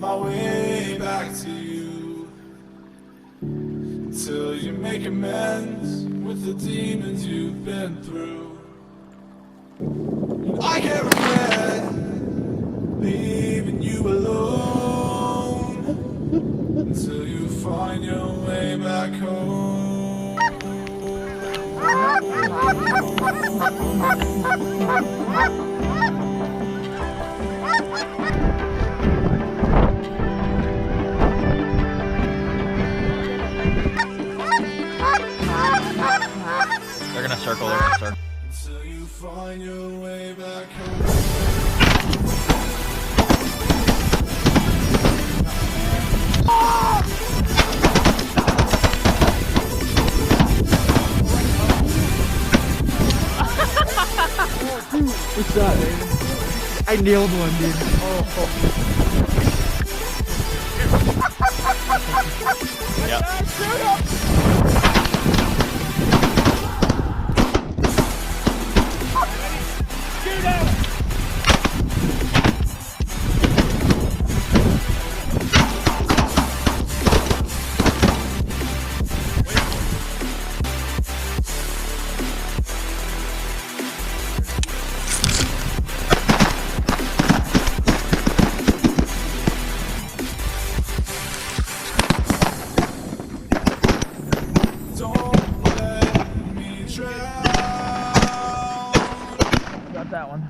my way back to you, until you make amends with the demons you've been through. And I can't regret leaving you alone, until you find your way back home. They're gonna circle, they're gonna circle. Until you find your way back home. What's that, dude? I nailed one, dude. Yep. Got that one.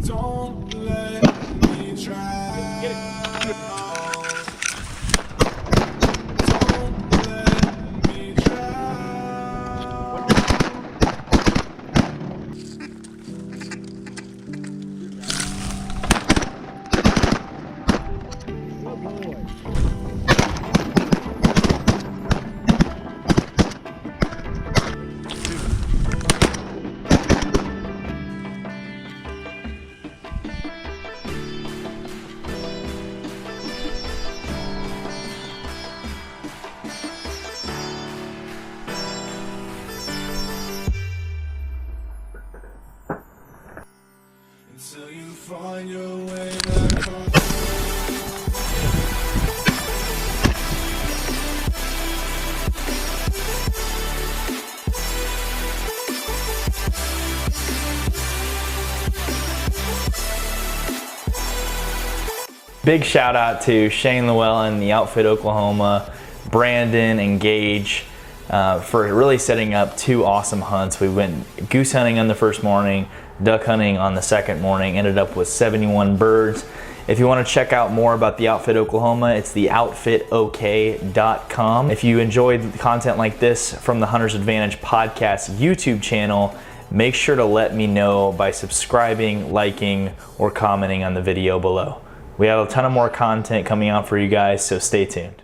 Don't let me drown. Get it. Don't let me drown. Until you find your way back home. Big shout out to Shane Llewellyn, the Outfit Oklahoma, Brandon and Gage for really setting up two awesome hunts. We went goose hunting on the first morning, duck hunting on the second morning, ended up with 71 birds. If you want to check out more about the Outfit Oklahoma, it's theoutfitok.com. If you enjoyed content like this from the Hunter's Advantage podcast YouTube channel, make sure to let me know by subscribing, liking, or commenting on the video below. We have a ton of more content coming out for you guys, so stay tuned.